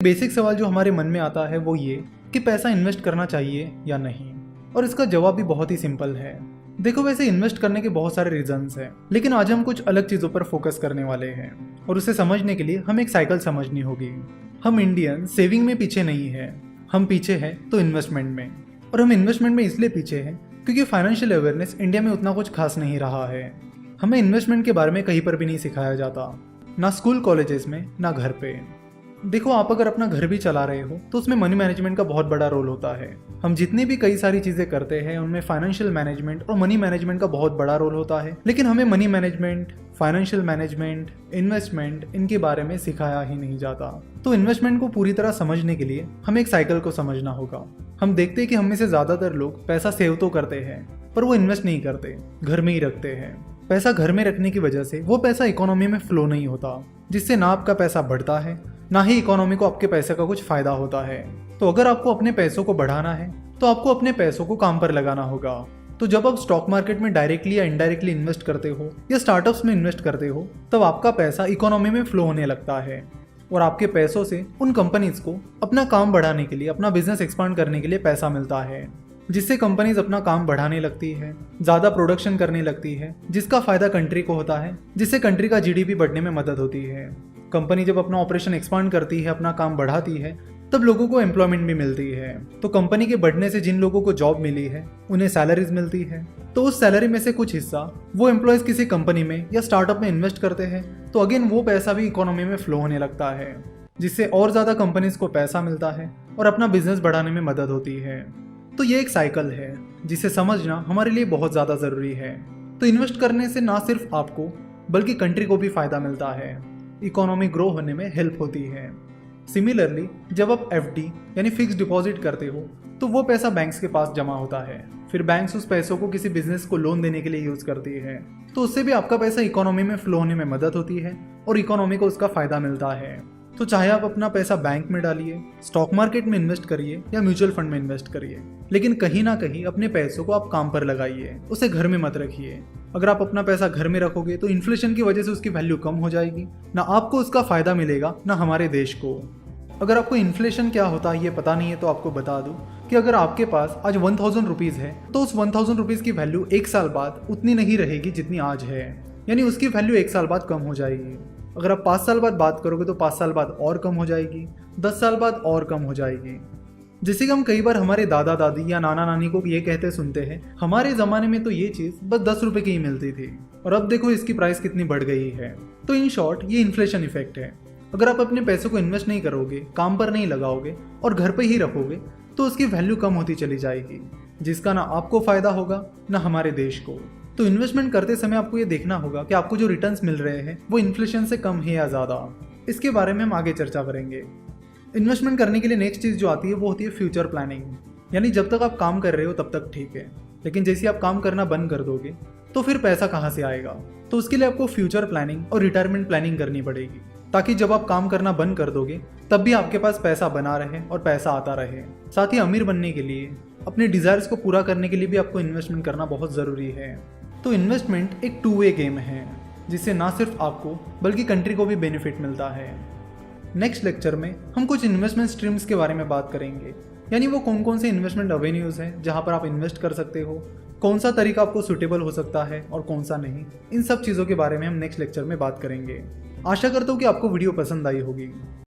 Basic सवाल जो हमारे मन में आता है वो ये कि पैसा इन्वेस्ट करना चाहिए या नहीं। और इसका जवाब भी बहुत ही सिंपल है। देखो, वैसे इन्वेस्ट करने के बहुत सारे रीजंस हैं, लेकिन आज हम कुछ अलग चीज़ों पर फोकस करने वाले हैं और उसे समझने के लिए हमें एक साइकिल समझनी होगी। हम इंडियन सेविंग में पीछे नहीं है, हम पीछे हैं तो इन्वेस्टमेंट में। और हम इन्वेस्टमेंट में इसलिए पीछे हैं क्योंकि फाइनेंशियल अवेयरनेस इंडिया में उतना कुछ खास नहीं रहा है। हमें इन्वेस्टमेंट के बारे में कहीं पर भी नहीं सिखाया जाता, ना स्कूल कॉलेजेस में ना घर पे। देखो, आप अगर अपना घर भी चला रहे हो तो उसमें मनी मैनेजमेंट का बहुत बड़ा रोल होता है। हम जितनी भी कई सारी चीज़ें करते हैं उनमें फाइनेंशियल मैनेजमेंट और मनी मैनेजमेंट का बहुत बड़ा रोल होता है, लेकिन हमें money management, financial management, investment इनके बारे में सिखाया ही नहीं जाता। तो इन्वेस्टमेंट को पूरी तरह समझने के लिए हमें एक साइकिल को समझना होगा। हम देखते हैं कि हम में से ज़्यादातर लोग पैसा सेव तो करते हैं पर वो इन्वेस्ट नहीं करते, घर में ही रखते हैं। पैसा घर में रखने की वजह से वो पैसा इकोनॉमी में फ्लो नहीं होता, जिससे ना आपका पैसा बढ़ता है ना ही इकोनॉमी को आपके पैसे का कुछ फायदा होता है। तो अगर आपको अपने पैसों को बढ़ाना है तो आपको अपने पैसों को काम पर लगाना होगा। तो जब आप स्टॉक मार्केट में डायरेक्टली या इनडायरेक्टली इन्वेस्ट करते हो या स्टार्टअप्स में इन्वेस्ट करते हो तब आपका पैसा इकोनॉमी में फ्लो होने लगता है और आपके पैसों से उन कंपनीज को अपना काम बढ़ाने के लिए, अपना बिजनेस एक्सपांड करने के लिए पैसा मिलता है, जिससे कंपनीज अपना काम बढ़ाने लगती है, ज़्यादा प्रोडक्शन करने लगती है, जिसका फायदा कंट्री को होता है, जिससे कंट्री का जीडीपी बढ़ने में मदद होती है। कंपनी जब अपना ऑपरेशन एक्सपांड करती है, अपना काम बढ़ाती है, तब लोगों को एम्प्लॉयमेंट भी मिलती है। तो कंपनी के बढ़ने से जिन लोगों को जॉब मिली है उन्हें सैलरीज मिलती है, तो उस सैलरी में से कुछ हिस्सा वो एम्प्लॉयज किसी कंपनी में या स्टार्टअप में इन्वेस्ट करते हैं, तो अगेन वो पैसा भी इकोनॉमी में फ्लो होने लगता है, जिससे और ज़्यादा कंपनीज को पैसा मिलता है और अपना बिजनेस बढ़ाने में मदद होती है। तो ये एक साइकिल है जिसे समझना हमारे लिए बहुत ज़्यादा ज़रूरी है। तो इन्वेस्ट करने से ना सिर्फ आपको बल्कि कंट्री को भी फ़ायदा मिलता है, इकोनॉमी ग्रो होने में हेल्प होती है। सिमिलरली, जब आप एफडी यानी फिक्स डिपॉजिट करते हो तो वो पैसा बैंक्स के पास जमा होता है, फिर बैंक्स उस पैसों को किसी बिजनेस को लोन देने के लिए यूज़ करती है, तो उससे भी आपका पैसा इकोनॉमी में फ्लो होने में मदद होती है और इकोनॉमी को उसका फ़ायदा मिलता है। तो चाहे आप अपना पैसा बैंक में डालिए, स्टॉक मार्केट में इन्वेस्ट करिए या म्यूचुअल फंड में इन्वेस्ट करिए, लेकिन कहीं ना कहीं अपने पैसों को आप काम पर लगाइए, उसे घर में मत रखिए। अगर आप अपना पैसा घर में रखोगे तो इन्फ्लेशन की वजह से उसकी वैल्यू कम हो जाएगी, ना आपको उसका फायदा मिलेगा ना हमारे देश को। अगर आपको इन्फ्लेशन क्या होता है ये पता नहीं है तो आपको बता दूं कि अगर आपके पास आज 1000 रुपीज़ है तो उस 1000 रुपीज़ की वैल्यू एक साल बाद उतनी नहीं रहेगी जितनी आज है, यानी उसकी वैल्यू एक साल बाद कम हो जाएगी। अगर आप 5 साल बाद बात करोगे तो 5 साल बाद और कम हो जाएगी, 10 साल बाद और कम हो जाएगी। जैसे कि हम कई बार हमारे दादा दादी या नाना नानी को ये कहते सुनते हैं, हमारे ज़माने में तो ये चीज़ बस 10 रुपये की ही मिलती थी और अब देखो इसकी प्राइस कितनी बढ़ गई है। तो इन शॉर्ट ये इन्फ्लेशन इफेक्ट है। अगर आप अपने पैसों को इन्वेस्ट नहीं करोगे, काम पर नहीं लगाओगे और घर पर ही रखोगे तो उसकी वैल्यू कम होती चली जाएगी, जिसका ना आपको फ़ायदा होगा ना हमारे देश को। तो इन्वेस्टमेंट करते समय आपको ये देखना होगा कि आपको जो रिटर्न्स मिल रहे हैं वो इन्फ्लेशन से कम है या ज़्यादा। इसके बारे में हम आगे चर्चा करेंगे। इन्वेस्टमेंट करने के लिए नेक्स्ट चीज़ जो आती है वो होती है फ्यूचर प्लानिंग, यानी जब तक आप काम कर रहे हो तब तक ठीक है, लेकिन जैसे आप काम करना बंद कर दोगे तो फिर पैसा कहाँ से आएगा। तो उसके लिए आपको फ्यूचर प्लानिंग और रिटायरमेंट प्लानिंग करनी पड़ेगी, ताकि जब आप काम करना बंद कर दोगे तब भी आपके पास पैसा बना रहे और पैसा आता रहे। साथ ही अमीर बनने के लिए, अपने डिज़ायर्स को पूरा करने के लिए भी आपको इन्वेस्टमेंट करना बहुत ज़रूरी है। तो इन्वेस्टमेंट एक टू वे गेम है, जिससे ना सिर्फ आपको बल्कि कंट्री को भी बेनिफिट मिलता है। नेक्स्ट लेक्चर में हम कुछ इन्वेस्टमेंट स्ट्रीम्स के बारे में बात करेंगे, यानी वो कौन कौन से इन्वेस्टमेंट एवेन्यूज़ हैं जहाँ पर आप इन्वेस्ट कर सकते हो, कौन सा तरीका आपको सूटेबल हो सकता है और कौन सा नहीं। इन सब चीज़ों के बारे में हम नेक्स्ट लेक्चर में बात करेंगे। आशा करता हूँ कि आपको वीडियो पसंद आई होगी।